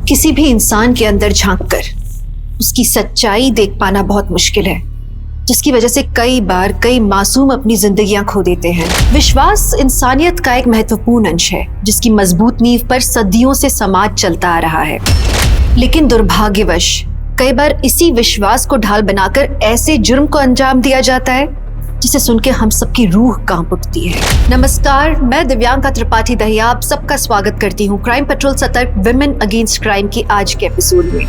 किसी भी इंसान के अंदर झांककर उसकी सच्चाई देख पाना बहुत मुश्किल है, जिसकी वजह से कई बार कई मासूम अपनी जिंदगियां खो देते हैं। विश्वास इंसानियत का एक महत्वपूर्ण अंश है, जिसकी मजबूत नींव पर सदियों से समाज चलता आ रहा है। लेकिन दुर्भाग्यवश कई बार इसी विश्वास को ढाल बनाकर ऐसे जुर्म को अंजाम दिया जाता है जिसे सुन के हम सबकी रूह कांप उठती है। नमस्कार, मैं दिव्यांका त्रिपाठी दहिया आप सबका स्वागत करती हूँ क्राइम पेट्रोल सतर्क विमेन अगेंस्ट क्राइम की आज के एपिसोड में।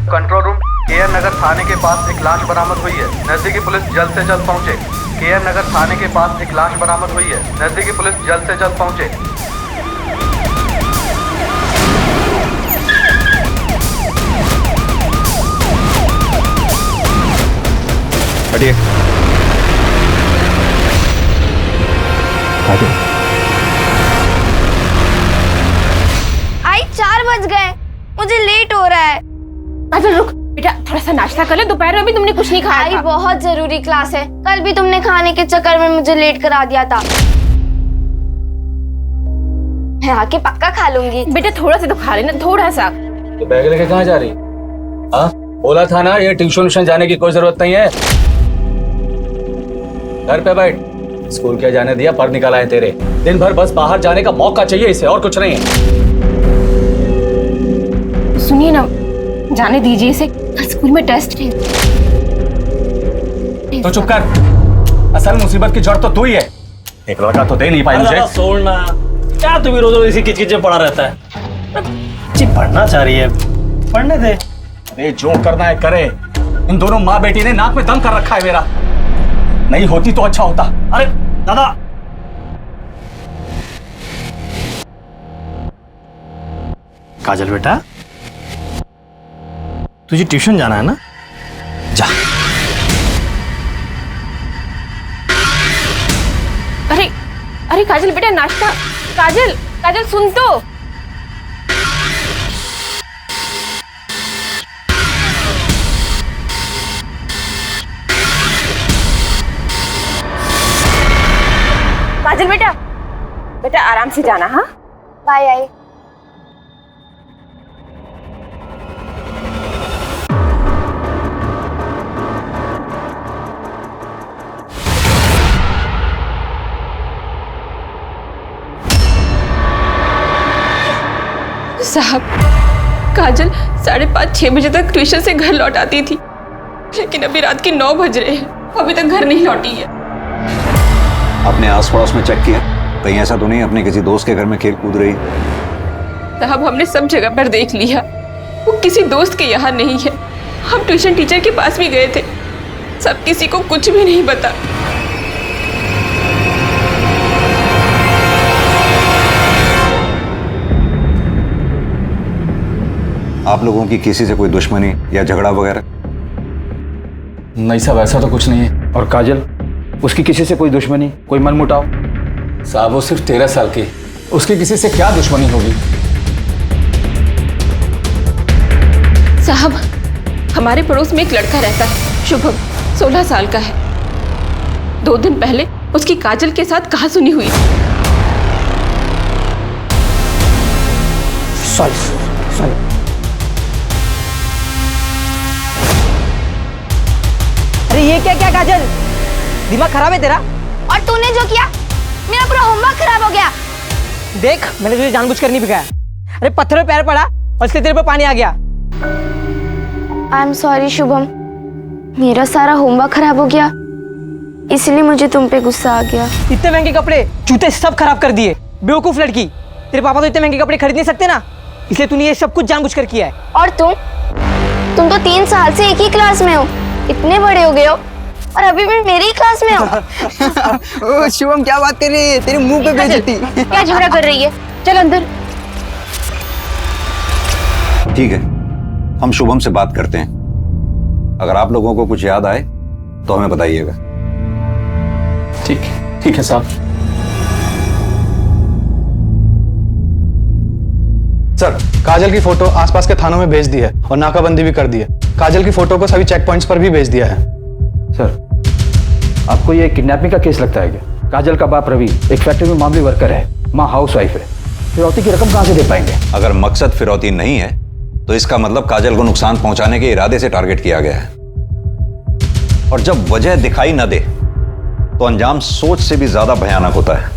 कंट्रोल रूम, केयर नगर थाने के पास एक लाश बरामद हुई है। नजदीकी पुलिस जल्द से जल्द पहुंचे। केयर नगर थाने के पास एक लाश बरामद हुई है। नजदीकी पुलिस जल्द से जल्द पहुंचे। हटिए। आई 4 बज गए, मुझे लेट हो रहा है। अच्छा रुक बेटा, थोड़ा सा नाश्ता कर ले, दोपहर में भी तुमने कुछ नहीं खाया आई था। बहुत जरूरी क्लास है, कल भी तुमने खाने के चक्कर में मुझे लेट करा दिया था। मैं आके पक्का खा लूंगी। बेटा थोड़ा सा तो खा लेना, थोड़ा सा। तो बैग लेके कहाँ जा रही? हाँ बोला था ना, ये ट्यूशन जाने की कोई जरूरत नहीं है। घर पे बैठ, स्कूल क्या जाने दिया, पढ़ निकाला है तेरे। दिन भर बस बाहर जाने का मौका चाहिए इसे, और कुछ नहीं है। सुनिए ना, जाने दीजिए इसे, कल स्कूल में टेस्ट है। तो चुप कर, असल मुसीबत की जड़ तो तू ही है। एक लड़का तो दे नहीं पाई मुझे। छोड़ना, क्या तू भी रोज रोज इसी किचकिच में पड़ा रहता है? जी पढ़ना चाह रही है, पढ़ने दे। अरे जो करना है करे। इन दोनों माँ बेटी ने नाक में दम कर रखा है मेरा। नहीं होती तो अच्छा होता। अरे दादा, काजल बेटा, तुझे ट्यूशन जाना है ना? जा। अरे अरे काजल बेटा, नाश्ता। काजल काजल सुन तो। काजल बेटा, बेटा आराम से जाना। हाँ बाय। आई साहब, काजल 5:30-6 बजे तक ट्यूशन से घर लौट आती थी, लेकिन अभी रात के 9 बज रहे हैं, अभी तक घर नहीं लौटी है। अपने आस पड़ोस में चेक किया? कहीं ऐसा तो नहीं अपने किसी दोस्त के घर में खेल कूद रही? साहब हमने सब जगह पर देख लिया, वो किसी दोस्त के यहाँ नहीं है। हम ट्यूशन टीचर के पास भी गए थे, सब किसी को कुछ भी नहीं पता। आप लोगों की किसी से कोई दुश्मनी या झगड़ा वगैरह? नहीं साहब, ऐसा तो कुछ नहीं है। और काजल, उसकी किसी से कोई दुश्मनी, कोई मनमुटाव? साहब वो सिर्फ 13 साल की, उसकी किसी से क्या दुश्मनी होगी? साहब हमारे पड़ोस में एक लड़का रहता है, शुभम, 16 साल का है। 2 दिन पहले उसकी काजल के साथ कहासुनी हुई। सॉरी। अरे ये क्या काजल, दिमाग खराब है तेरा? और तूने जो किया, मेरा पूरा होमवर्क खराब हो गया। देख, मैंने तुझे जानबूझकर नहीं भिगाया। अरे पत्थर में पैर पड़ा और इसलिए तेरे पे पानी आ गया। आई एम सॉरी शुभम, मेरा सारा होमवर्क खराब हो गया, इसलिए मुझे तुम पे गुस्सा आ गया। इतने महंगे कपड़े, जूते सब खराब कर दिए। बेवकूफ लड़की, तेरे पापा तो इतने महंगे कपड़े खरीद नहीं सकते ना, इसलिए तूने ये सब कुछ जानबूझकर किया है। और तुम तो 3 साल से एक ही क्लास में हो, इतने बड़े हो गए हो और अभी भी मेरी ही क्लास में हो। ओ शुभम, क्या बात कर रही है? तेरे मुंह पे बेइज्जती। क्या झगड़ा कर रही है? चल अंदर। ठीक है, हम शुभम से बात करते हैं। अगर आप लोगों को कुछ याद आए तो हमें बताइएगा। ठीक है साहब। सर, काजल की फोटो आसपास के थानों में भेज दी है और नाकाबंदी भी कर दी है। काजल की फोटो को सभी चेक पॉइंट्स पर भी भेज दिया है। सर, आपको ये किडनैपिंग का केस लगता है क्या? काजल का बाप रवि एक फैक्ट्री में मामूली वर्कर है, माँ हाउस वाइफ है। फिरौती की रकम कहाँ से दे पाएंगे? अगर मकसद फिरौती नहीं है तो इसका मतलब काजल को नुकसान पहुंचाने के इरादे से टारगेट किया गया है। और जब वजह दिखाई न दे तो अंजाम सोच से भी ज्यादा भयानक होता है।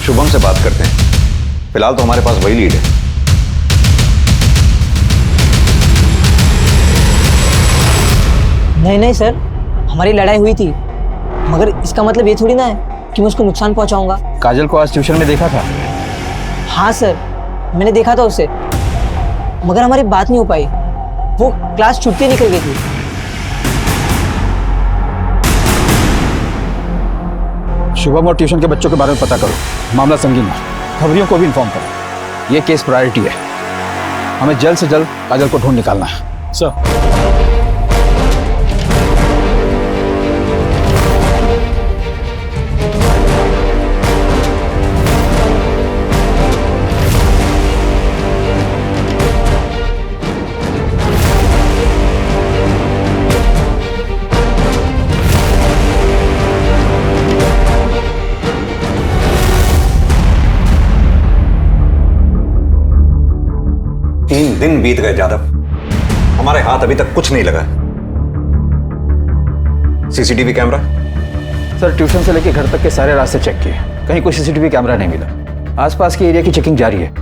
शुभम से बात करते हैं, फिलहाल तो हमारे पास वही लीड है। नहीं नहीं सर, हमारी लड़ाई हुई थी, मगर इसका मतलब ये थोड़ी ना है कि मैं उसको नुकसान पहुंचाऊंगा। काजल को आज ट्यूशन में देखा था? हाँ सर, मैंने देखा था उसे, मगर हमारी बात नहीं हो पाई। वो क्लास छुट्टी निकल गई थी। शुभम और ट्यूशन के बच्चों के बारे में पता करो, मामला संगीन है, खबरियों को भी इन्फॉर्म करो। ये केस प्रायोरिटी है, हमें जल्द से जल्द काजल को ढूंढ निकालना है। सर, 3 दिन बीत गए यादव, हमारे हाथ अभी तक कुछ नहीं लगा। CCTV camera? सर, ट्यूशन से लेकर घर तक के सारे रास्ते चेक किए, कहीं कोई सीसीटीवी कैमरा नहीं मिला। आसपास के एरिया की चेकिंग जारी है,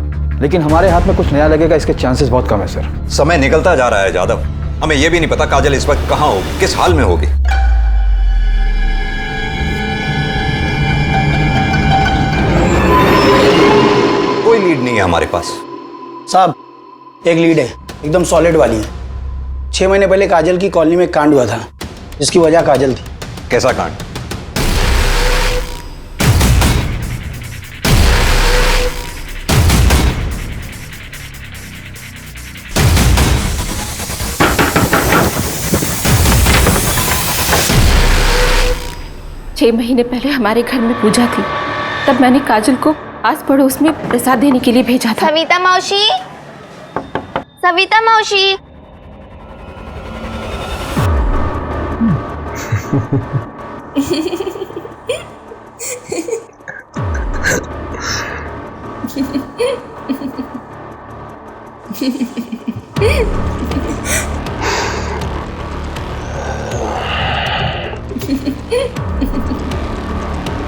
लेकिन हमारे हाथ में कुछ नया लगेगा इसके चांसेस बहुत कम है सर। समय निकलता जा रहा है यादव, हमें यह भी नहीं पता काजल इस वक्त कहां होगी, किस हाल में होगी। कोई लीड नहीं है हमारे पास। साहब, एक लीड है, एकदम सॉलिड वाली है। 6 महीने पहले काजल की कॉलोनी में एक कांड हुआ था, जिसकी वजह काजल थी। कैसा कांड? छह महीने पहले हमारे घर में पूजा थी, तब मैंने काजल को आस पड़ोस में प्रसाद देने के लिए भेजा था। सविता मौसी, सविता मौसी।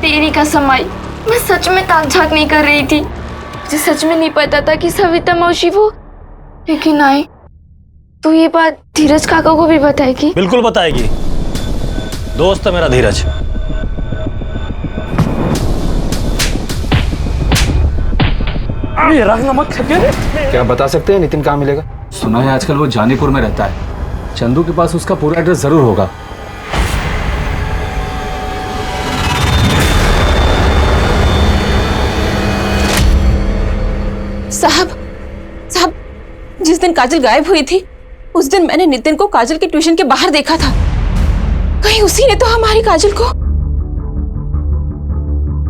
तेरी कसम आई, मैं सच में ताक झाक नहीं कर रही थी। मुझे सच में नहीं पता था कि सविता मौसी वो, लेकिन आई तो ये बात धीरज काका को भी बताएगी। बिल्कुल बताएगी, दोस्त है मेरा धीरज। क्या बता सकते हैं नितिन कहाँ मिलेगा? सुना है आजकल वो जानीपुर में रहता है, चंदू के पास उसका पूरा एड्रेस जरूर होगा। साहब, जिस दिन काजल गायब हुई थी, उस दिन मैंने नितिन को काजल के ट्यूशन के बाहर देखा था। कहीं उसी ने तो हमारी काजल को।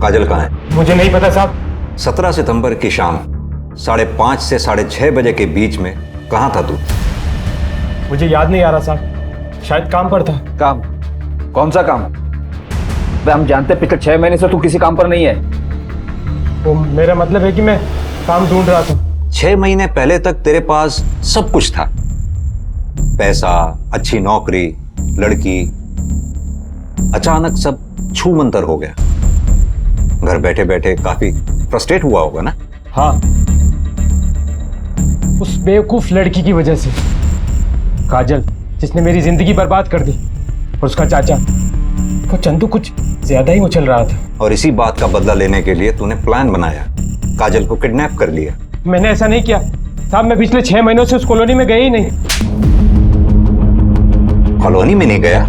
काजल कहाँ है? मुझे नहीं पता साहब। 17 सितंबर की शाम 5:30 से 6:30 बजे के बीच में कहाँ था तू? मुझे याद नहीं आ रहा साहब, शायद काम पर था। काम? कौन सा काम? हम जानते पिछले 6 महीने से तू किसी काम पर नहीं है। वो मेरा मतलब है कि मैं काम ढूंढ रहा था। 6 महीने पहले तक तेरे पास सब कुछ था, पैसा, अच्छी नौकरी, लड़की। अचानक सब छू मंतर हो गया। घर बैठे बैठे काफी फ्रस्ट्रेट हुआ होगा ना? हाँ, उस बेवकूफ लड़की की वजह से, काजल, जिसने मेरी जिंदगी बर्बाद कर दी, और उसका चाचा वो चंदू कुछ ज्यादा ही उछल रहा था। और इसी बात का बदला लेने के लिए तूने प्लान बनाया, काजल को किडनैप कर लिया। मैंने ऐसा नहीं किया साहब, मैं पिछले 6 महीनों से उस कॉलोनी में गया ही नहीं। कॉलोनी में नहीं गया?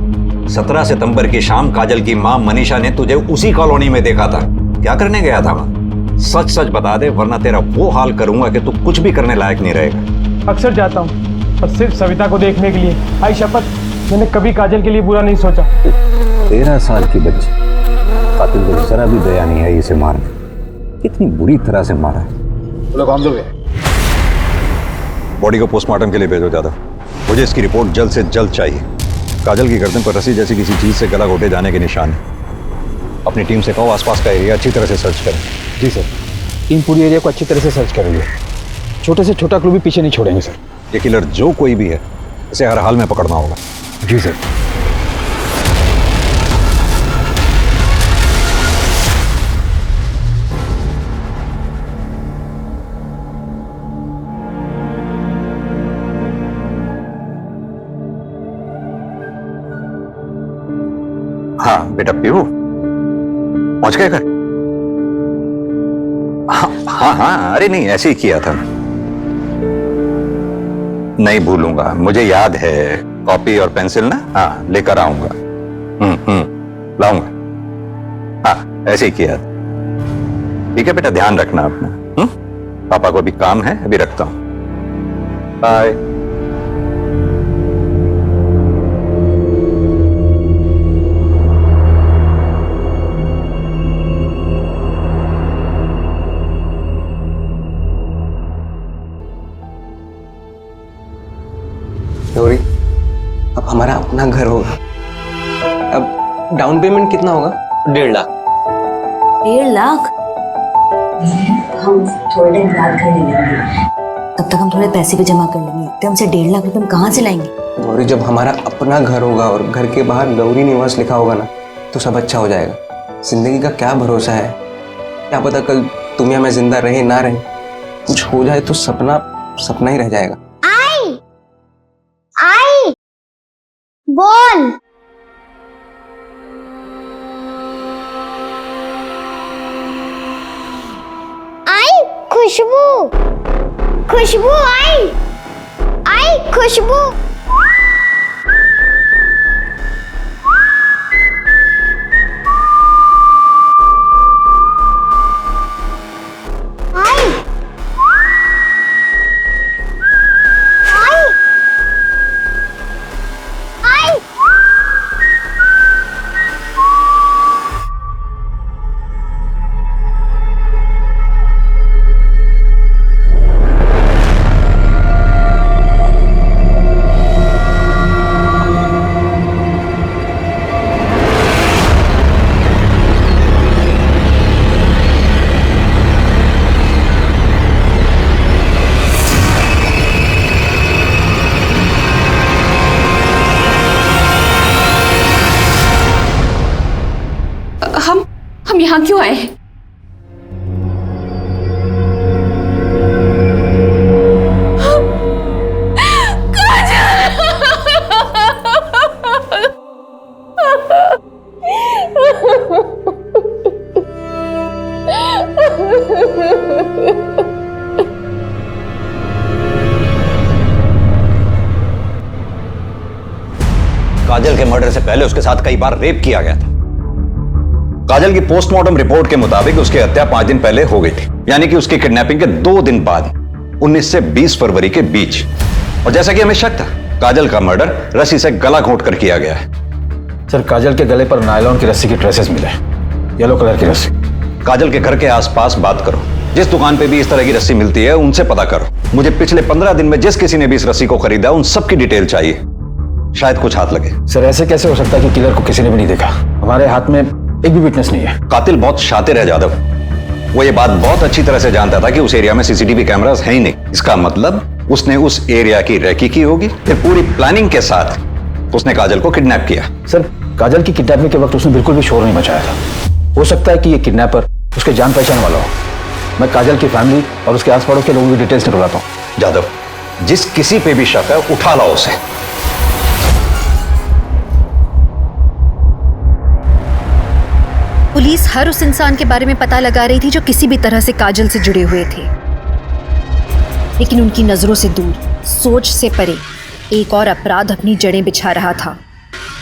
17 सितंबर की शाम काजल की मां मनीषा ने तुझे उसी कॉलोनी में देखा था। क्या करने गया था वहां? सच सच बता दे, वरना तेरा वो हाल करूंगा कि तू कुछ भी करने लायक नहीं रहेगा। अक्सर जाता हूँ, पर सिर्फ सविता को देखने के लिए। आई शपथ, मैंने कभी काजल के लिए बुरा नहीं सोचा। 13 साल की बच्ची, कातिल को जरा भी दया नहीं है इसे मारने। कितनी बुरी तरह से मारा है। लोग हम लोग बॉडी को पोस्टमार्टम के लिए भेजो जादव, मुझे इसकी रिपोर्ट जल्द से जल्द चाहिए। काजल की गर्दन पर रस्सी जैसी किसी चीज से गला घोटे जाने के निशान है। अपनी टीम से कहो आसपास का एरिया अच्छी तरह से सर्च करें। जी सर, टीम पूरी एरिया को अच्छी तरह से सर्च कर रही है। छोटे से छोटा क्लू भी पीछे नहीं छोड़ेंगे सर। ये किलर जो कोई भी है, इसे हर हाल में पकड़ना होगा। जी सर। हाँ बेटा पीहू, पहुंच गए घर? हाँ हाँ, अरे नहीं, ऐसे ही किया था। नहीं भूलूंगा, मुझे याद है। कॉपी और पेंसिल ना, हाँ लेकर आऊंगा। लाऊंगा। हाँ ऐसे ही किया था। ठीक है बेटा, ध्यान रखना अपना। पापा को भी काम है, अभी रखता हूं। बाय। गौरी, अब हमारा अपना घर होगा। अब डाउन पेमेंट कितना होगा? 1.5 लाख। 1.5 लाख? हम थोड़े टाइम बाद घर ले लेंगे, तब तक हम थोड़े पैसे भी जमा कर लेंगे। तो हमसे 1.5 लाख रुपए हम कहाँ से लाएंगे? गौरी, जब हमारा अपना घर होगा और घर के बाहर गौरी निवास लिखा होगा ना, तो सब अच्छा हो जाएगा। जिंदगी का क्या भरोसा है, क्या पता कल तुम या मैं जिंदा रहे ना रहे, कुछ हो जाए तो सपना सपना ही रह जाएगा। बोल। आई खुशबू, खुशबू आई, आई खुशबू। हम यहाँ क्यों आए हैं? काजल के मर्डर से पहले उसके साथ कई बार रेप किया गया था। काजल की पोस्टमार्टम रिपोर्ट के मुताबिक उसकी हत्या 5 दिन पहले हो गई थी, यानी कि उसकी किडनैपिंग के 2 दिन बाद 19 से 20 फरवरी के बीच। और जैसा कि हमें शक था, काजल का मर्डर रस्सी से गला घोंट कर किया गया है। सर, काजल के गले पर नायलॉन की रस्सी के ट्रेसेस मिले, येलो कलर की रस्सी। काजल के घर के आसपास बात करो, जिस दुकान पे भी इस तरह की रस्सी मिलती है उनसे पता करो। मुझे पिछले 15 दिन में जिस किसी ने भी इस रस्सी को खरीदा उन सब की डिटेल चाहिए, शायद कुछ हाथ लगे। सर, ऐसे कैसे हो सकता है कि किलर को किसी ने भी नहीं देखा? हमारे हाथ में एक भी विटनेस नहीं है। कातिल बहुत शातिर है जादव, वो ये बात बहुत अच्छी तरह से जानता था कि उस एरिया में सीसीटीवी कैमरास है ही नहीं। इसका मतलब उसने उस एरिया की रेकी की होगी, फिर पूरी प्लानिंग के साथ उसने काजल को किडनैप किया। सर, काजल की किडनैपिंग के वक्त उसने बिल्कुल भी शोर नहीं मचाया था। हो सकता है कि ये किडनैपर उसके जान पहचान वाला हो। मैं काजल की फैमिली और उसके आस पड़ोस के लोगों की डिटेल्स निकलवाता हूँ। जादव, जिस किसी पे भी शक है उठा लाओ उसे। पुलिस हर उस इंसान के बारे में पता लगा रही थी जो किसी भी तरह से काजल से जुड़े हुए थे, लेकिन उनकी नजरों से दूर, सोच से परे एक और अपराध अपनी जड़ें बिछा रहा था।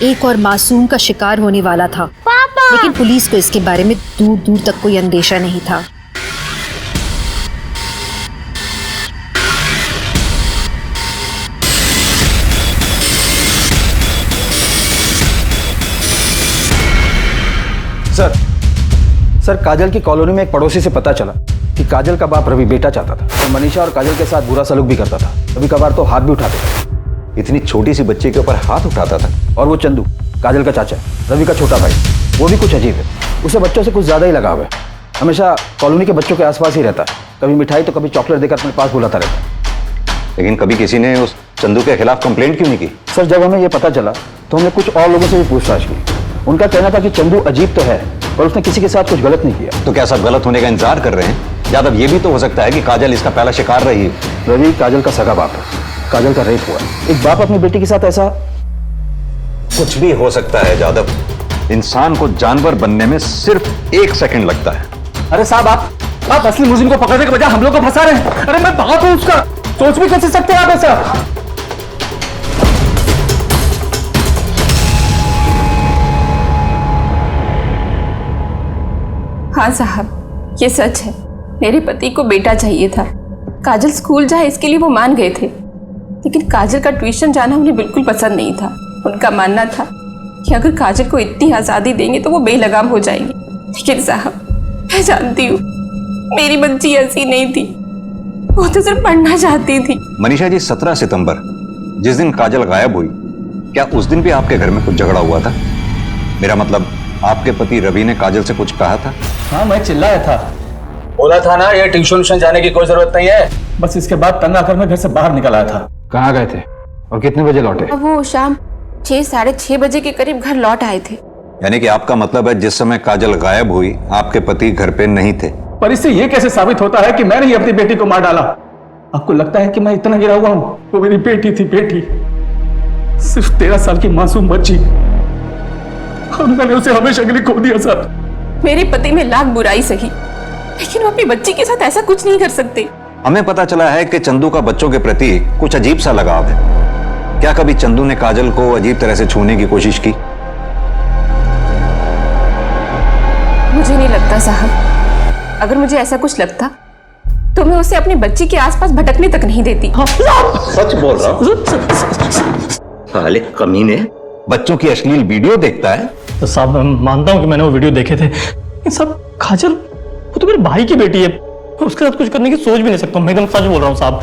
एक और मासूम का शिकार होने वाला था। पापा! लेकिन पुलिस को इसके बारे में दूर दूर तक कोई अंदेशा नहीं था। सर, काजल की कॉलोनी में एक पड़ोसी से पता चला कि काजल का बाप रवि बेटा चाहता था और मनीषा और काजल के साथ बुरा सलूक भी करता था। कभी कभार तो हाथ भी उठाते था। इतनी छोटी सी बच्ची के ऊपर हाथ उठाता था? और वो चंदू, काजल का चाचा, रवि का छोटा भाई, वो भी कुछ अजीब है। उसे बच्चों से कुछ ज्यादा ही लगाव है। हमेशा कॉलोनी के बच्चों के आसपास ही रहता है। कभी मिठाई तो कभी चॉकलेट देकर अपने पास बुलाता रहता है। लेकिन कभी किसी ने उस चंदू के खिलाफ कंप्लेंट क्यों नहीं की? सर जब हमें ये पता चला तो हमने कुछ और लोगों से भी पूछताछ की। उनका कहना था कि चंदू अजीब तो है पर उसने किसी के साथ कुछ गलत नहीं किया। तो क्या सब गलत होने का इंतजार कर रहे हैं? यादव, ये भी तो हो सकता है कि काजल इसका पहला शिकार रही है। रवि काजल का सगा बाप है, काजल का रेप हुआ। एक बाप अपनी बेटी के साथ ऐसा कुछ भी हो सकता है यादव। इंसान को जानवर बनने में सिर्फ 1 सेकंड लगता है। अरे साहब, आप असली मुजरिम को पकड़ने के बजाय हम लोग को फंसा रहे हैं। अरे मैं बाप हूं उसका, सोच भी कैसे सकते हैं आप ऐसा? हाँ साहब, ये सच है। मेरे पति को बेटा चाहिए था। काजल स्कूल जाए इसके लिए वो मान गए थे, लेकिन काजल का ट्यूशन जाना उन्हें बिल्कुल पसंद नहीं था। उनका मानना था कि अगर काजल को इतनी आज़ादी देंगे तो वो बेलगाम हो जाएगी। लेकिन साहब, मैं जानती हूँ मेरी बच्ची ऐसी नहीं थी, वो तो सिर्फ पढ़ना चाहती थी। मनीषा जी, 17 सितंबर जिस दिन काजल गायब हुई, क्या उस दिन भी आपके घर में कुछ झगड़ा हुआ था? मेरा मतलब, आपके पति रवि ने काजल से कुछ कहा था? हाँ, मैं चिल्लाया था, बोला था ना ये ट्यूशन जाने की कोई जरूरत नहीं है। बस इसके बाद तंग आकर मैं घर से बाहर निकल आया था। कहाँ गए थे और कितने बजे लौटे? अब वो शाम 6 साढ़े 6 बजे के करीब घर लौट आए थे। यानी कि आपका मतलब है जिस समय काजल गायब हुई आपके पति घर पे नहीं थे। पर इससे ये कैसे साबित होता है कि मैंने ही अपनी बेटी को मार डाला? आपको लगता है कि मैं इतना गिरा हुआ हूं? वो मेरी बेटी थी, बेटी, सिर्फ 13 साल की मासूम बच्ची, और मैंने उसे हमेशा के लिए खो दिया। सर, मेरे पति में लाख बुराई सही, लेकिन वो अपनी बच्ची के साथ ऐसा कुछ नहीं कर सकते। हमें पता चला है कि चंदू का बच्चों के प्रति कुछ अजीब सा लगाव है। क्या कभी चंदू ने काजल को अजीब तरह से छूने की कोशिश की? मुझे नहीं लगता साहब। अगर मुझे ऐसा कुछ लगता तो मैं उसे अपनी बच्ची के आसपास भटकने तक नहीं देती। सच बोल रहा हूँ। साले कमीने, बच्चों की अश्लील वीडियो देखता है? तो साहब, मैं मानता हूँ कि मैंने वो वीडियो देखे थे, लेकिन सब काजल वो तो मेरे भाई की बेटी है, उसके साथ कुछ करने की सोच भी नहीं सकता। मैं एकदम सच बोल रहा हूँ साहब।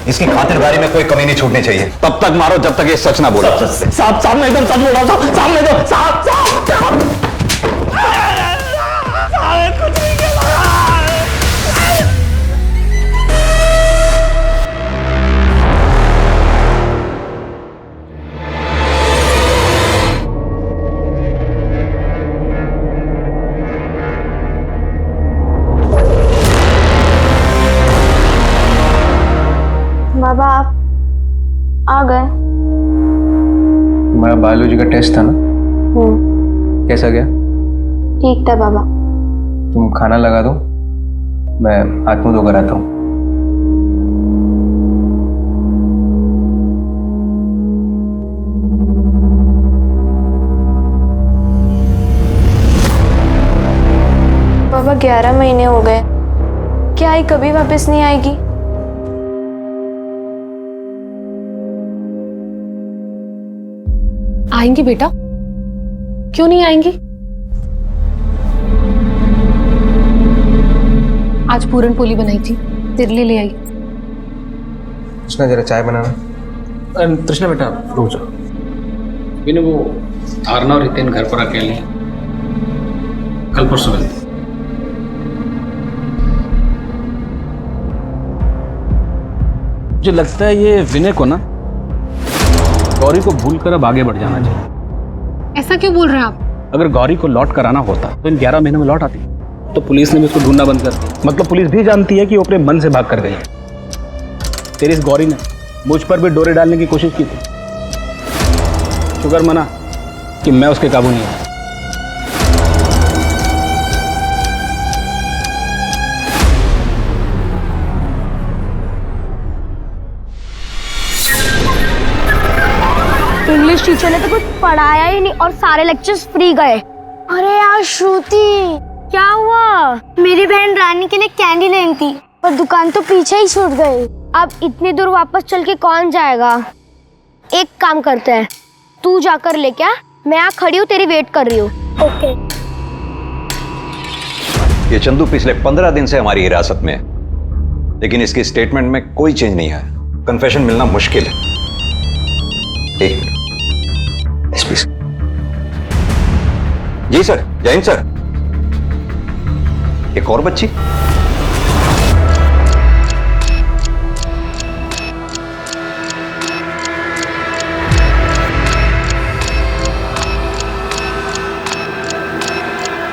इसकी खातिरदारी में कोई कमी नहीं छूटनी चाहिए। तब तक मारो जब तक ये सच ना बोले। साहब, मैं एकदम सच बोल रहा हूँ साहब। बाबा, आप आ गए? तुम्हारा बायोलॉजी का टेस्ट था ना, कैसा गया? ठीक था बाबा। तुम खाना लगा दो, मैं हाथ मुंह धोकर आता हूँ। बाबा, 11 महीने हो गए, क्या आई कभी वापस नहीं आएगी? आएंगी बेटा, क्यों नहीं आएंगी? आज पूरन पोली बनाई थी, तेरे लिए ले आई। कृष्णा, जरा चाय बनाना। तृष्णा बेटा, रुक जाओ। विनू, वो धारणा और रितेन घर पर अकेले हैं, कल परसों मिलते। मुझे लगता है ये विनय को ना गौरी को भूलकर अब आगे बढ़ जाना चाहिए। ऐसा क्यों बोल रहे हैं आप? अगर गौरी को लौट कर आना होता तो इन 11 महीनों में लौट आती, तो पुलिस ने भी उसको ढूंढना बंद कर दिया। मतलब पुलिस भी जानती है कि वो अपने मन से भाग कर गई है। तेरी इस गौरी ने मुझ पर भी डोरे डालने की कोशिश की थी, शुक्र मना कि मैं उसके काबू नहीं आया। इंग्लिश टीचर ने तो कुछ पढ़ाया ही नहीं और सारे लेक्चर्स फ्री गए। अरे यार श्रुति, क्या हुआ? मेरी बहन रानी के लिए कैंडी लेनी थी पर दुकान तो पीछे ही छूट गई। अब इतनी दूर वापस चल के कौन जाएगा? एक काम करते हैं, तू जाकर ले क्या, मैं यहाँ खड़ी हूँ, तेरी वेट कर रही हूँ। ओके। ये चंदू पिछले 15 दिन से हमारी हिरासत में है, लेकिन इसकी स्टेटमेंट में कोई चेंज नहीं आया। कन्फेशन मिलना मुश्किल है। जी सर, जय हिंद सर। एक और बच्ची?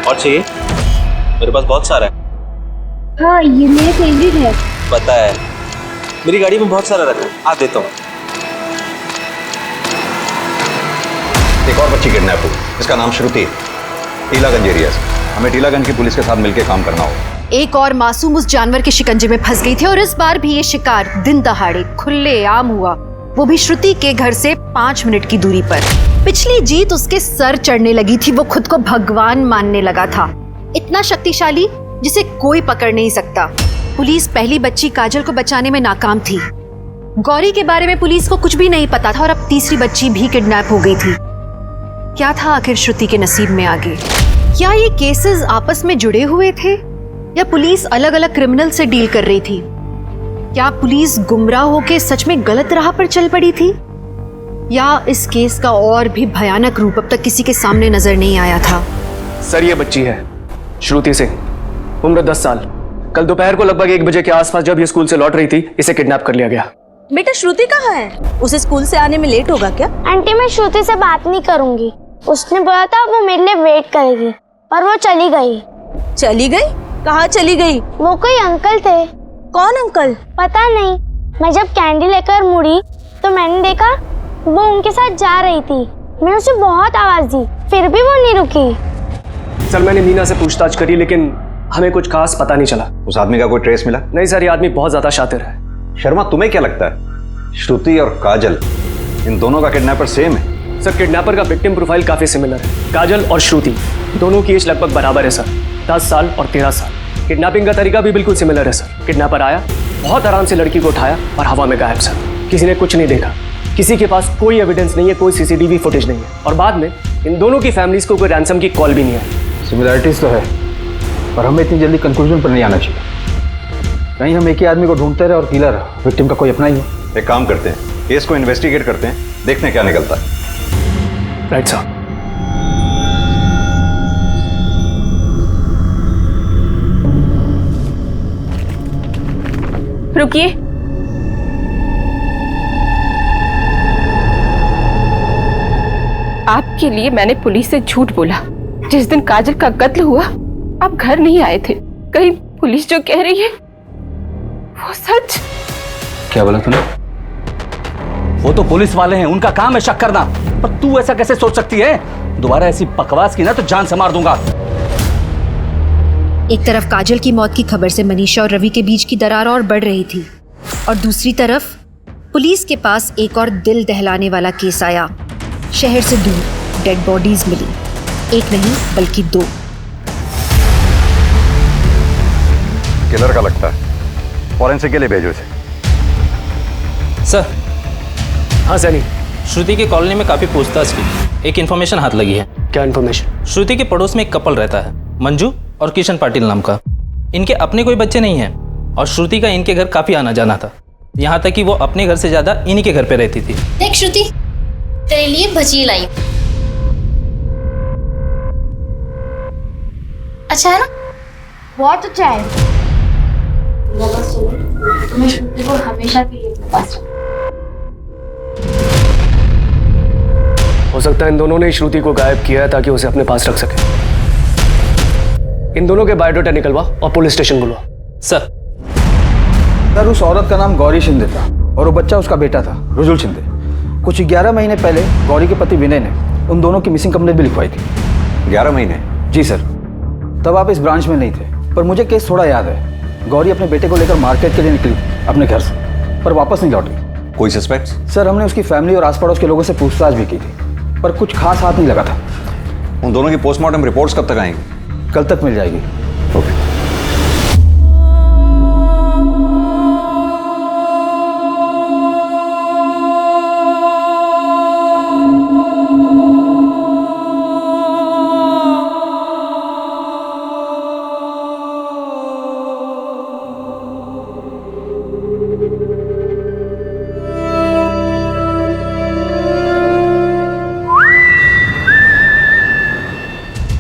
और चाहिए? मेरे पास बहुत सारा है। हाँ, ये मेरा फेवरेट है। पता है, मेरी गाड़ी में बहुत सारा रखा है, आ देता हूँ। एक और बच्ची किडनैप हुई, इसका नाम श्रुति, टीलागंज एरिया से। हमें टीलागंज की पुलिस के साथ मिलकर काम करना होगा। एक और मासूम उस जानवर के शिकंजे में फंस गई थी और इस बार भी ये शिकार दिन दहाड़े खुले आम हुआ, वो भी श्रुति के घर से 5 मिनट की दूरी पर। पिछली जीत उसके सर चढ़ने लगी थी, वो खुद को भगवान मानने लगा था, इतना शक्तिशाली जिसे कोई पकड़ नहीं सकता। पुलिस पहली बच्ची काजल को बचाने में नाकाम थी। गौरी के बारे में पुलिस को कुछ भी नहीं पता था और अब तीसरी बच्ची भी किडनैप हो गई थी। क्या था आखिर श्रुति के नसीब में आगे? क्या ये केसेस आपस में जुड़े हुए थे या पुलिस अलग अलग क्रिमिनल से डील कर रही थी? क्या पुलिस गुमराह होकर सच में गलत राह पर चल पड़ी थी या इस केस का और भी भयानक रूप अब तक किसी के सामने नजर नहीं आया था? सर, ये बच्ची है श्रुति सिंह, उम्र 10 साल। कल दोपहर को लगभग 1 बजे के आसपास जब ये स्कूल से लौट रही थी, इसे किडनैप कर लिया गया। बेटा श्रुति कहाँ है? उसे स्कूल से आने में लेट होगा क्या? आंटी, मैं श्रुति से बात नहीं करूंगी। उसने बोला था वो मेरे लिए वेट करेगी और वो चली गई। चली गई? कहाँ चली गई? वो कोई अंकल थे। कौन अंकल? पता नहीं। मैं जब कैंडी लेकर मुड़ी तो मैंने देखा वो उनके साथ जा रही थी। मैं उसे बहुत आवाज दी, फिर भी वो नहीं रुकी। सर, मैंने मीना से पूछताछ करी लेकिन हमें कुछ खास पता नहीं चला। उस आदमी का कोई ट्रेस मिला? नहीं सर, ये आदमी बहुत ज्यादा शातिर है। शर्मा, तुम्हें क्या लगता है श्रुति और काजल, इन दोनों का किडनैपर सेम है? सर, किडनैपर का विक्टिम प्रोफाइल काफी सिमिलर है। काजल और श्रुति दोनों की एज लगभग बराबर है सर, 10 साल और 13 साल। किडनैपिंग का तरीका भी बिल्कुल सिमिलर है सर। किडनैपर आया, बहुत आराम से लड़की को उठाया और हवा में गायब सर। किसी ने कुछ नहीं देखा, किसी के पास कोई एविडेंस नहीं है, कोई सीसीटीवी फुटेज नहीं है और बाद में इन दोनों की फैमिलीज को कोई रैंसम की कॉल भी नहीं आई। सिमिलरिटीज तो है पर हमें इतनी जल्दी कंक्लूजन पर नहीं आना चाहिए। कहीं हम एक ही आदमी को ढूंढते रहे और किलर विक्टिम का कोई अपना ही है। एक काम करते हैं, केस को इन्वेस्टिगेट करते हैं, देखते हैं क्या निकलता है। राइट साहब। रुकिए, आपके लिए मैंने पुलिस से झूठ बोला। जिस दिन काजल का कत्ल हुआ आप घर नहीं आए थे। कहीं पुलिस जो कह रही है वो सच? क्या बोला तूने? वो तो पुलिस वाले हैं, उनका काम है शक करना, पर तू ऐसा कैसे सोच सकती है? दोबारा ऐसी बकवास की ना तो जान से मार दूंगा। एक तरफ काजल की मौत की खबर से मनीषा और रवि के बीच की दरार और बढ़ रही थी और दूसरी तरफ पुलिस के पास एक और दिल दहलाने वाला केस आया। शहर से दूर डेड बॉडीज मिली, एक नहीं बल्कि 2। किलर का लगता है, फॉरेंसिक के लिए भेजो इसे। सर। हाँ सनी। श्रुति के कॉलोनी में काफी पूछताछ की, एक इन्फॉर्मेशन हाथ लगी है। क्या इन्फॉर्मेशन? श्रुति के पड़ोस में एक कपल रहता है, मंजू और किशन पाटिल नाम का। इनके अपने कोई बच्चे नहीं हैं और श्रुति का इनके घर काफी आना जाना था, यहाँ तक कि वो अपने घर से ज्यादा इन्हीं के घर पे रहती थी। देख श्रुति, तेरे लिए भजी लाई। अच्छा है ना? बहुत अच्छा है। तुम्हें श्रुति को हमेशा के लिए अपने पास रखना। हो सकता है इन दोनों ने श्रुति को गायब किया है ताकि उसे अपने पास रख सके। इन दोनों के बायोडाटा निकलवा और पुलिस स्टेशन बुलवा। सर। सर, उस औरत का नाम गौरी शिंदे था और वो बच्चा उसका बेटा था रुजुल शिंदे। कुछ 11 महीने पहले गौरी के पति विनय ने उन दोनों की मिसिंग कंप्लेंट भी लिखवाई थी। 11 महीने? जी सर। तब आप इस ब्रांच में नहीं थे, पर मुझे केस थोड़ा याद है। गौरी अपने बेटे को लेकर मार्केट के लिए निकली अपने घर से, पर वापस नहीं लौटी। कोई सस्पेक्ट? सर, हमने उसकी फैमिली और आस पड़ोस के लोगों से पूछताछ भी की थी, पर कुछ खास हाथ नहीं लगा था। उन दोनों की पोस्टमार्टम रिपोर्ट्स कब तक आएंगी? कल तक मिल जाएगी। ओके।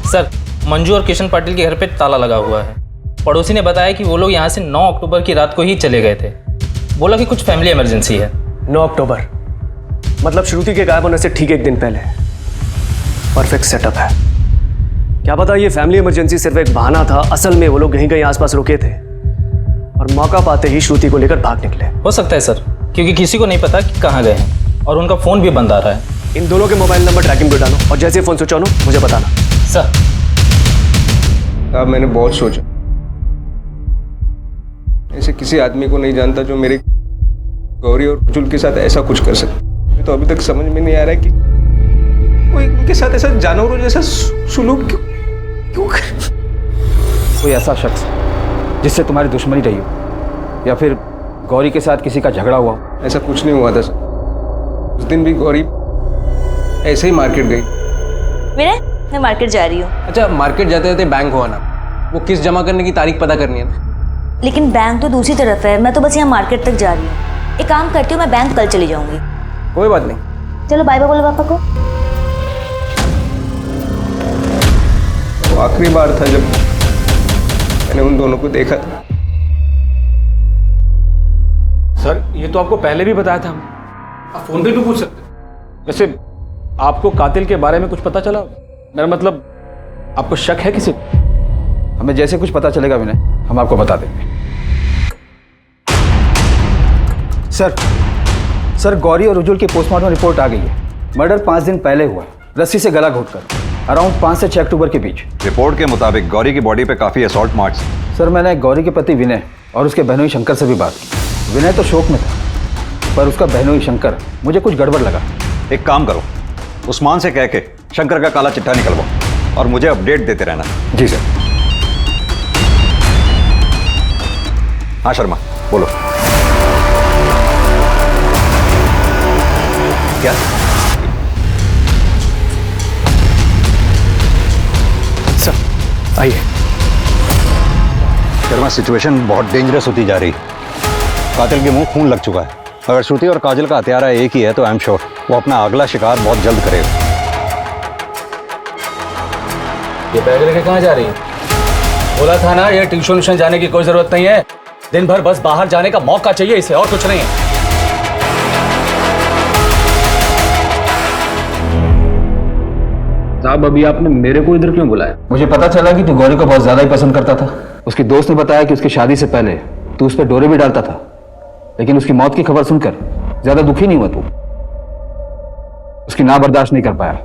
सर, मंजू और किशन पाटिल के घर पे ताला लगा हुआ है। पड़ोसी ने बताया कि वो लोग यहाँ से 9 अक्टूबर की रात को ही चले गए थे। बोला कि कुछ फैमिली इमरजेंसी है। 9 अक्टूबर मतलब श्रुति के गायब होने से ठीक एक दिन पहले। परफेक्ट सेटअप है। क्या पता ये फैमिली इमरजेंसी सिर्फ एक बहाना था, असल में वो लोग कहीं कहीं आसपास रुके थे और मौका पाते ही श्रुति को लेकर भाग निकले। हो सकता है सर, क्योंकि किसी को नहीं पता कि कहाँ गए हैं और उनका फ़ोन भी बंद आ रहा है। इन दोनों के मोबाइल नंबर ट्रैकिंग पे डालो और जैसे फ़ोन स्विच ऑन हो मुझे बताना। सर अब मैंने बहुत सोचा, ऐसे किसी आदमी को नहीं जानता जो मेरे गौरी और रुजुल के साथ ऐसा कुछ कर सके। मुझे तो अभी तक समझ में नहीं आ रहा है कि कोई उनके साथ ऐसा जानवरों जैसा सुलूक क्यों कर। कोई ऐसा शख्स जिससे तुम्हारी दुश्मनी रही हो या फिर गौरी के साथ किसी का झगड़ा हुआ हो? ऐसा कुछ नहीं हुआ था सर। उस दिन भी गौरी ऐसे ही मार्केट गई। विनय, मैं मार्केट जा रही हूँ। अच्छा, मार्केट जाते जाते बैंक हो आना, वो किस्त जमा करने की तारीख पता करनी है ना। लेकिन बैंक तो दूसरी तरफ है, मैं तो बस यहाँ मार्केट तक जा रही हूँ। एक काम करती हूँ, मैं बैंक कल चली जाऊंगी। कोई बात नहीं, चलो बाय बाय बोलो पापा को। वो आखिरी बार था जब मैंने उन दोनों को देखा था। सर ये तो आपको पहले भी बताया था, आप फोन पे भी पूछ सकते। वैसे आपको कातिल के बारे में कुछ पता चला? मेरा मतलब आपको शक है किसी को? हमें जैसे कुछ पता चलेगा विनय हम आपको बता देंगे। सर गौरी और रुजुल की पोस्टमार्टम रिपोर्ट आ गई है। मर्डर 5 दिन पहले हुआ, रस्सी से गला घोटकर, अराउंड 5 से 6 अक्टूबर के बीच। रिपोर्ट के मुताबिक गौरी की बॉडी पे काफी असॉल्ट मार्क्स। सर मैंने गौरी के पति विनय और उसके बहनोई शंकर से भी बात की। विनय तो शोक में था, पर उसका बहनोई शंकर मुझे कुछ गड़बड़ लगा। एक काम करो, उस्मान से कह के शंकर का काला चिट्ठा निकलवाओ और मुझे अपडेट देते रहना। जी सर। हाँ शर्मा बोलो। क्या? सर आइए। शर्मा सिचुएशन बहुत डेंजरस होती जा रही। कातिल के मुंह खून लग चुका है। अगर श्रुति और काजल का हत्यारा एक ही है तो आई एम श्योर वो अपना अगला शिकार बहुत जल्द करेगा। ये बैग लेके कहाँ जा रही है? बोला था ना ये ट्यूशन जाने की कोई जरूरत नहीं है। दिन भर बस बाहर जाने का मौका चाहिए इसे, और कुछ नहीं है। साहब अभी आपने मेरे को इधर क्यों बुलाया? मुझे पता चला कि तू गौरी को बहुत ज्यादा ही पसंद करता था। उसकी दोस्त ने बताया कि उसकी शादी से पहले तू उस पर डोरे भी डालता था, लेकिन उसकी मौत की खबर सुनकर ज्यादा दुखी नहीं हुआ तू। उसकी ना बर्दाश्त नहीं कर पाया,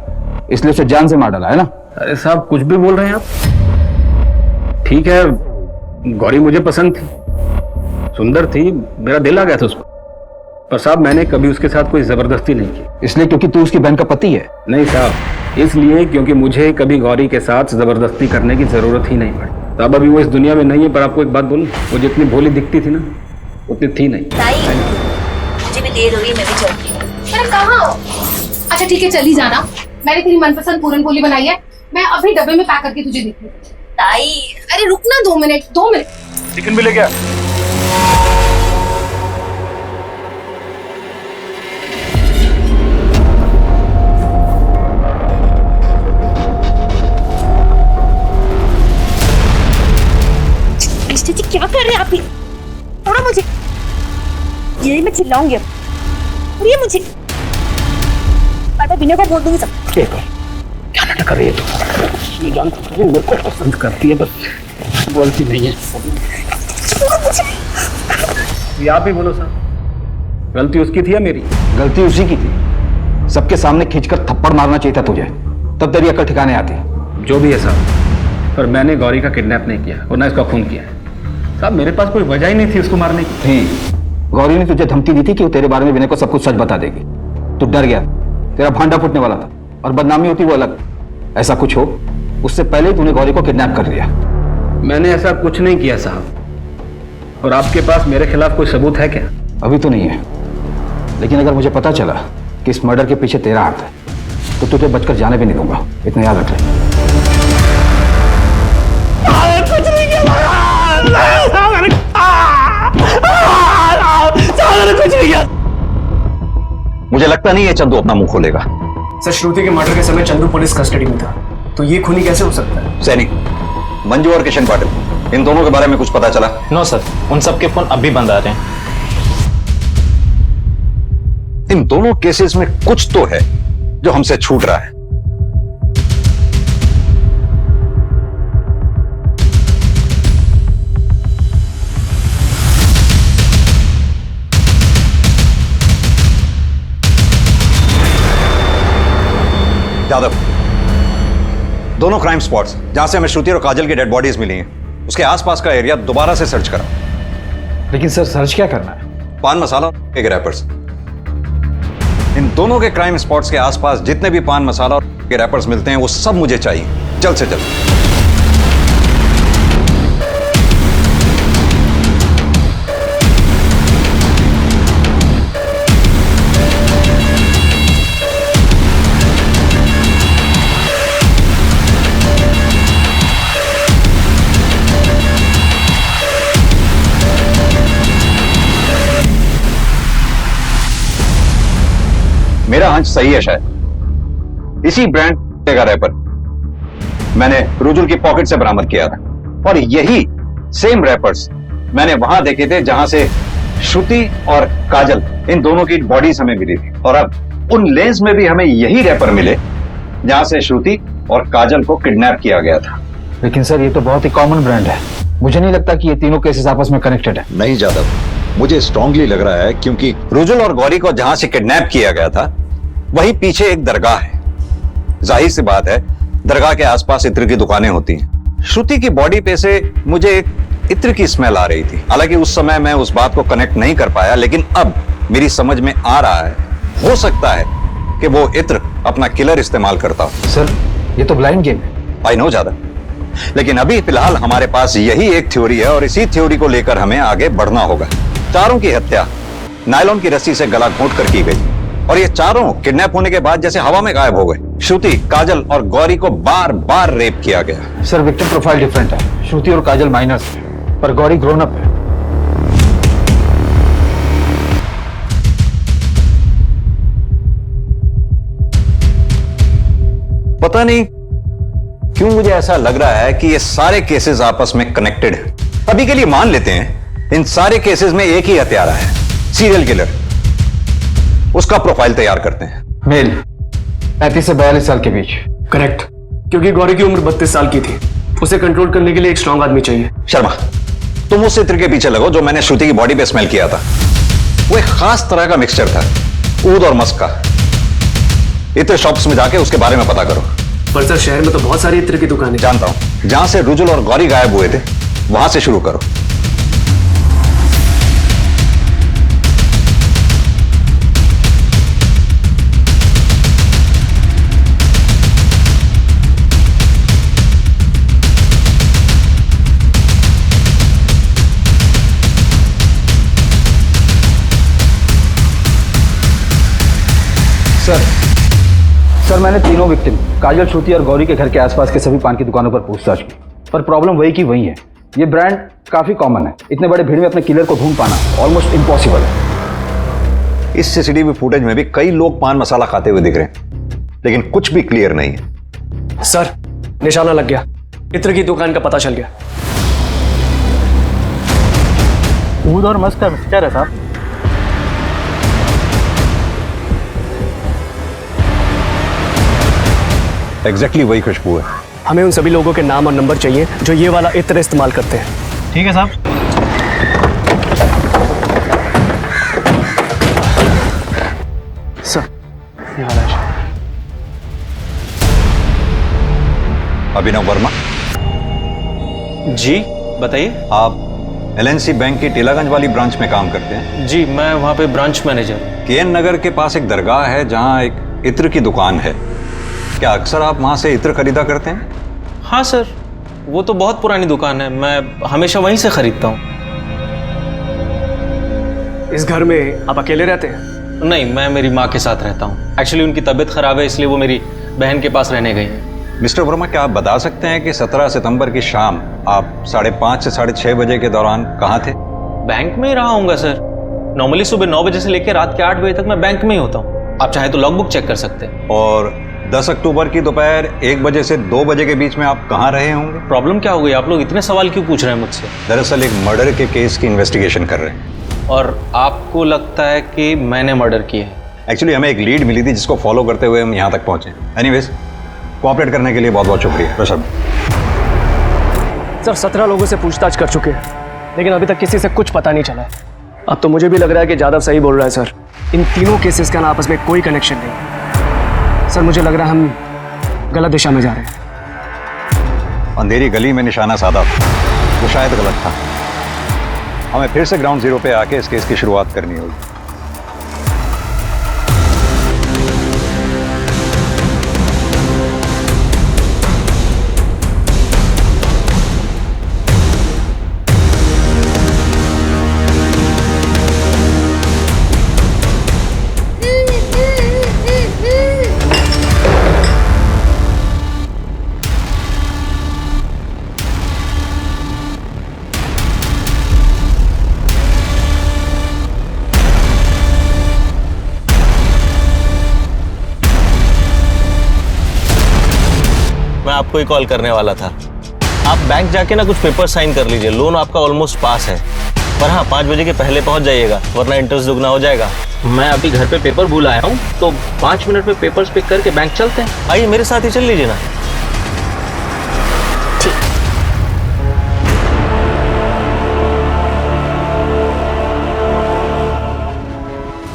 इसलिए उसे जान से मार डाला है ना? अरे साहब कुछ भी बोल रहे हैं आप। ठीक है गौरी मुझे पसंद थी, सुंदर थी, मेरा दिल आ गया था उस पर साहब मैंने कभी उसके साथ कोई जबरदस्ती नहीं की। इसलिए क्योंकि तू उसकी बहन का पति है? नहीं साहब, इसलिए क्योंकि मुझे कभी गौरी के साथ जबरदस्ती करने की जरूरत ही नहीं पड़ी। साहब अभी वो इस दुनिया में नहीं है, पर आपको एक बात बोलूं, वो जितनी भोली दिखती थी ना उतनी थी नहीं। मुझे भी देर हो रही है, मैं भी चलती हूँ। अरे कहाँ हो? अच्छा ठीक है चली जाना, मैंने तेरी मनपसंद पूरन पोली बनाई है, मैं अभी डब्बे में पैक करके तुझे देती हूँ। ताई अरे रुक ना 2 मिनट। चिकन भी ले गया। जी क्या कर रहे हैं आप? थोड़ा मुझे यही मैं चिल्लाऊंगी अब। और ये मुझे पापा बिना को बोल दूंगी सब। क्या नाटक कर रही है तू? ये जानती है मेरे को पसंद करती है, बस बोलती नहीं है। ये आप ही बोलो साहब, गलती उसकी थी या मेरी? गलती उसी की थी। सबके सामने खींचकर थप्पड़ मारना चाहिए था तुझे, तब तेरी अक्ल ठिकाने आती। जो भी है साहब, पर मैंने गौरी का किडनैप नहीं किया और ना इसका खून किया है। साहब मेरे पास कोई वजह ही नहीं थी उसको मारने की। थी, गौरी ने तुझे धमकी दी थी कि वो तेरे बारे में विनय को सब कुछ सच बता देगी। तू डर गया, तेरा भांडा फूटने वाला था और बदनामी होती वो अलग। ऐसा कुछ हो उससे पहले ही तूने गौरी को किडनैप कर लिया। मैंने ऐसा कुछ नहीं किया साहब, और आपके पास मेरे खिलाफ कोई सबूत है क्या? अभी तो नहीं है, लेकिन अगर मुझे पता चला कि इस मर्डर के पीछे तेरा हाथ है तो तुझे बचकर जाने भी नहीं दूंगा, इतना याद रख ले। कुछ नहीं किया, कुछ नहीं किया। मुझे लगता नहीं है चंदू अपना मुंह खोलेगा। सर श्रुति के मर्डर के समय चंदू पुलिस कस्टडी में था, तो ये खूनी कैसे हो सकता है? सैनिक मंजू और किशन पाटिल इन दोनों के बारे में कुछ पता चला? नो सर, उन सबके फोन अभी बंद आ रहे हैं। इन दोनों केसेस में कुछ तो है जो हमसे छूट रहा है। यादव, दोनों क्राइम स्पॉट्स जहां से हमें श्रुति और काजल की डेड बॉडीज मिली हैं, उसके आसपास का एरिया दोबारा से सर्च करा। लेकिन सर सर्च क्या करना है? पान मसाला के रैपर्स। इन दोनों के क्राइम स्पॉट्स के आसपास जितने भी पान मसाला और के रैपर्स मिलते हैं वो सब मुझे चाहिए, जल्द से जल्द। मेरा अंश सही है शायद। इसी ब्रांड का रैपर मैंने रुजुल की पॉकेट से बरामद किया था, और यही सेम रैपर्स मैंने वहां देखे थे जहां से श्रुति और काजल इन दोनों की बॉडीज हमें मिली थी। और अब उन लेंस में भी हमें यही रैपर मिले जहां से श्रुति और काजल को किडनैप किया गया था। लेकिन सर ये तो बहुत ही कॉमन ब्रांड है, मुझे नहीं लगता कि ये तीनों केसेस आपस में कनेक्टेड है। नहीं जादव, मुझे स्ट्रांगली लग रहा है, क्योंकि रुजुल और गौरी को जहां से किडनैप किया गया था वहीं पीछे एक दरगाह है। जाहिर सी बात है दरगाह के आसपास इत्र की दुकानें होती हैं। श्रुति की बॉडी पे से मुझे एक इत्र की स्मेल आ रही थी। हालांकि उस समय मैं उस बात को कनेक्ट नहीं कर पाया, लेकिन अब मेरी समझ में आ रहा है, हो सकता है कि वो इत्र अपना किलर इस्तेमाल करता हो। सर ये तो ब्लाइंड गेम है। आई नो ज्यादा, लेकिन अभी फिलहाल हमारे पास यही एक थ्योरी है और इसी थ्योरी को लेकर हमें आगे बढ़ना होगा। चारों की हत्या नायलॉन की रस्सी से गला घोंट कर की गई, और ये चारों किडनैप होने के बाद जैसे हवा में गायब हो गए। श्रुति, काजल और गौरी को बार बार रेप किया गया। सर विक्टिम प्रोफाइल डिफरेंट है। श्रुति और काजल माइनर्स है, पर गौरी ग्रोन अप है। पता नहीं क्यों मुझे ऐसा लग रहा है कि ये सारे केसेस आपस में कनेक्टेड हैं। अभी के लिए मान लेते हैं इन सारे केसेस में एक ही हत्यारा है, सीरियल किलर। उसका प्रोफाइल तैयार करते हैं। मेल 35 से 42 साल के बीच। करेक्ट, क्योंकि गौरी की उम्र 32 साल की थी। उसे कंट्रोल करने के लिए एक स्ट्रांग आदमी चाहिए। शर्मा, तुम उस इत्र के पीछे लगो जो मैंने श्रुति की बॉडी पे स्मेल किया था। वो एक खास तरह का मिक्सचर था, ऊद और मस्क का। इत्र शॉप्स में जाके उसके बारे में पता करो। पर सर शहर में तो बहुत सारी इत्र की दुकानें। जानता हूं, जहां से रुजुल और गौरी गायब हुए थे वहां से शुरू करो। सर मैंने तीनों विक्टिम काजल, श्रुति और गौरी के घर के आसपास के सभी पान की दुकानों पर पूछताछ की, पर प्रॉब्लम वही की वही है। ये ब्रांड काफी कॉमन है। इतने बड़े भीड़ में अपने किलर को ढूंढ पाना ऑलमोस्ट इम्पॉसिबल है। इस सीसीटीवी फुटेज में भी कई लोग पान मसाला खाते हुए दिख रहे हैं, लेकिन कुछ भी क्लियर नहीं है। सर निशाना लग गया, इत्र की दुकान का पता चल गया। ऊद और मस्क का मिक्सचर है साहब। एग्जैक्टली वही खुशबू है। हमें उन सभी लोगों के नाम और नंबर चाहिए जो ये वाला इत्र इस्तेमाल करते हैं। ठीक है साहब। सर ये वाला है। अभिनव वर्मा जी बताइए। आप एलएनसी बैंक की टीलागंज वाली ब्रांच में काम करते हैं? जी मैं वहाँ पे ब्रांच मैनेजर। केएन नगर के पास एक दरगाह है जहाँ एक इत्र की दुकान है। क्या अक्सर आप वहाँ से इत्र खरीदा करते हैं? हाँ सर, वो तो बहुत पुरानी दुकान है, मैं हमेशा वहीं से खरीदता हूँ। इस घर में आप अकेले रहते हैं? नहीं, मैं मेरी माँ के साथ रहता हूँ। एक्चुअली उनकी तबीयत खराब है, इसलिए वो मेरी बहन के पास रहने गई है। मिस्टर वर्मा, क्या आप बता सकते हैं कि 17 सितंबर की शाम आप 5:30 से 6:30 बजे के दौरान कहाँ थे? बैंक में ही रहा होऊंगा सर। नॉर्मली सुबह 9 बजे से लेकर रात के 8 बजे तक मैं बैंक में ही होता हूँ। आप चाहे तो लॉगबुक चेक कर सकते हैं। और 10 अक्टूबर की दोपहर 1 बजे से 2 बजे के बीच में आप कहाँ रहे होंगे? प्रॉब्लम क्या हो गई? आप लोग इतने सवाल क्यों पूछ रहे हैं मुझसे? दरअसल एक मर्डर के केस की इन्वेस्टिगेशन कर रहे हैं। और आपको लगता है कि मैंने मर्डर किया है? एक्चुअली हमें एक लीड मिली थी जिसको फॉलो करते हुए हम यहाँ तक पहुँचे। एनीवेज, कोऑपरेट करने के लिए बहुत बहुत शुक्रिया। ऋषभ सर 17 लोगों से पूछताछ कर चुके हैं, लेकिन अभी तक किसी से कुछ पता नहीं चला। अब तो मुझे भी लग रहा है कि जादव सही बोल रहा है सर। इन तीनों केसेस का ना आपस में कोई कनेक्शन नहीं। सर मुझे लग रहा है हम गलत दिशा में जा रहे हैं। अंधेरी गली में निशाना साधा था, वो शायद गलत था। हमें फिर से ग्राउंड जीरो पे आके इस केस की शुरुआत करनी होगी। मैं आपको ही कॉल करने वाला था। आप बैंक जाके ना कुछ पेपर साइन कर लीजिए, लोन आपका ऑलमोस्ट पास है। पर हाँ, 5 बजे के पहले पहुंच जाइएगा, वरना इंटरेस्ट दुगना हो जाएगा। मैं अभी घर पे पेपर भूल आया हूँ, तो 5 मिनट में पेपर्स पिक करके बैंक चलते हैं। आइए मेरे साथ ही चल लीजिए ना।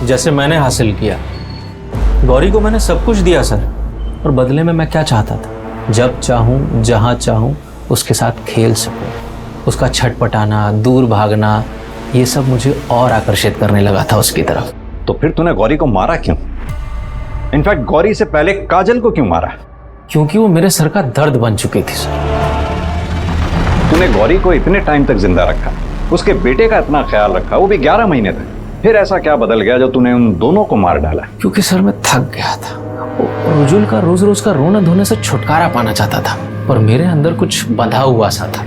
जैसे मैंने हासिल किया, गौरी को मैंने सब कुछ दिया सर, और बदले में मैं क्या चाहता था? जब चाहूँ जहाँ चाहूँ उसके साथ खेल सकूँ। उसका छटपटाना, दूर भागना, ये सब मुझे और आकर्षित करने लगा था उसकी तरफ। तो फिर तूने गौरी को मारा क्यों? इनफैक्ट गौरी से पहले काजल को क्यों मारा? क्योंकि वो मेरे सर का दर्द बन चुकी थी सर। तूने गौरी को इतने टाइम तक जिंदा रखा, उसके बेटे का इतना ख्याल रखा, वो भी 11 महीने तक। फिर ऐसा क्या बदल गया जो तूने उन दोनों को मार डाला? क्योंकि सर मैं थक गया था। रुजुल का रोज रोज का रोना धोने से छुटकारा पाना चाहता था, और मेरे अंदर कुछ बंधा हुआ सा था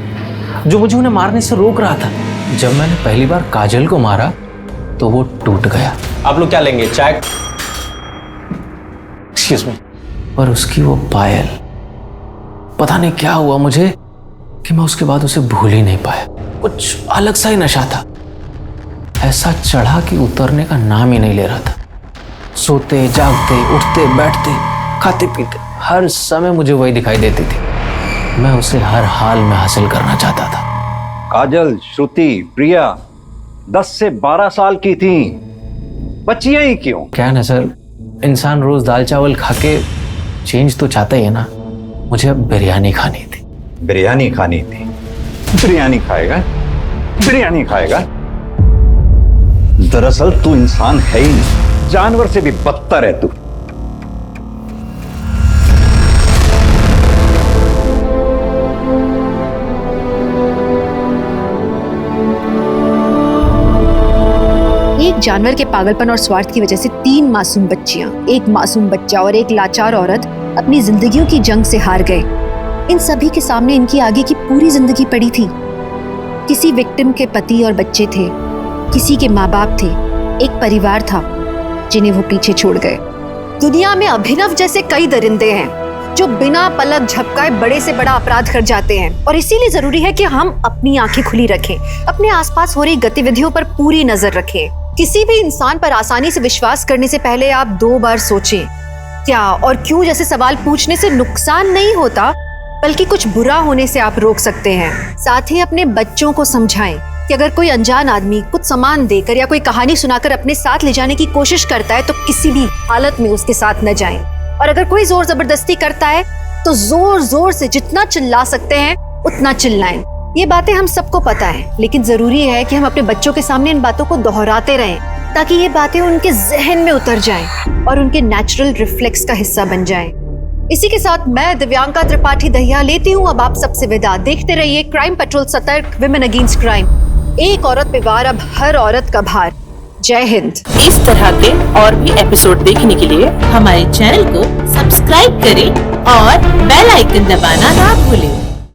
जो मुझे उन्हें मारने से रोक रहा था। जब मैंने पहली बार काजल को मारा तो वो टूट गया। आप लोग क्या लेंगे, चाय? Excuse me. पर उसकी वो पायल, पता नहीं क्या हुआ मुझे कि मैं उसके बाद उसे भूल ही नहीं पाया। कुछ अलग सा ही नशा था, ऐसा चढ़ा कि उतरने का नाम ही नहीं ले रहा था। सोते जागते, उठते बैठते, खाते पीते, हर समय मुझे वही दिखाई देती थी। मैं उसे हर हाल में हासिल करना चाहता था। काजल, श्रुति, प्रिया 10 से 12 साल की थी, बच्चियां ही क्यों? क्या है ना सर, इंसान रोज दाल चावल खा के चेंज तो चाहता ही है ना। मुझे अब बिरयानी खानी थी। बिरयानी खानी थी? बिरयानी खाएगा? बिरयानी खाएगा? दरअसल तू इंसान है ही नहीं, जानवर से भी बदतर है तू। एक जानवर के पागलपन और स्वार्थ की वजह से 3 मासूम बच्चियां, एक मासूम बच्चा और एक लाचार औरत अपनी जिंदगियों की जंग से हार गए। इन सभी के सामने इनकी आगे की पूरी जिंदगी पड़ी थी। किसी विक्टिम के पति और बच्चे थे, किसी के माँ बाप थे, एक परिवार था जिन्हें वो पीछे छोड़ गए। दुनिया में अभिनव जैसे कई दरिंदे हैं जो बिना पलक झपकाए बड़े से बड़ा अपराध कर जाते हैं, और इसीलिए जरूरी है कि हम अपनी आंखें खुली रखें, अपने आसपास हो रही गतिविधियों पर पूरी नजर रखें। किसी भी इंसान पर आसानी से विश्वास करने से पहले आप 2 बार सोचें। क्या और क्यों जैसे सवाल पूछने से नुकसान नहीं होता, बल्कि कुछ बुरा होने से आप रोक सकते हैं। साथ ही अपने बच्चों को समझाएं कि अगर कोई अनजान आदमी कुछ सामान देकर या कोई कहानी सुनाकर अपने साथ ले जाने की कोशिश करता है तो किसी भी हालत में उसके साथ न जाएं। और अगर कोई जोर जबरदस्ती करता है तो जोर जोर से जितना चिल्ला सकते हैं उतना चिल्लाएं। ये बातें हम सबको पता है, लेकिन जरूरी है कि हम अपने बच्चों के सामने इन बातों को दोहराते रहें ताकि ये बातें उनके जहन में उतर जाएं और उनके नेचुरल रिफ्लेक्स का हिस्सा बन जाएं। इसी के साथ मैं दिव्यांका त्रिपाठी दहिया लेती हूँ अब आप सबसे विदा। देखते रहिए क्राइम पेट्रोल, सतर्क, विमेन अगेंस्ट क्राइम। एक औरत पे वार, अब हर औरत का भार। जय हिंद। इस तरह के और भी एपिसोड देखने के लिए हमारे चैनल को सब्सक्राइब करें और बेल आइकन दबाना ना भूलें।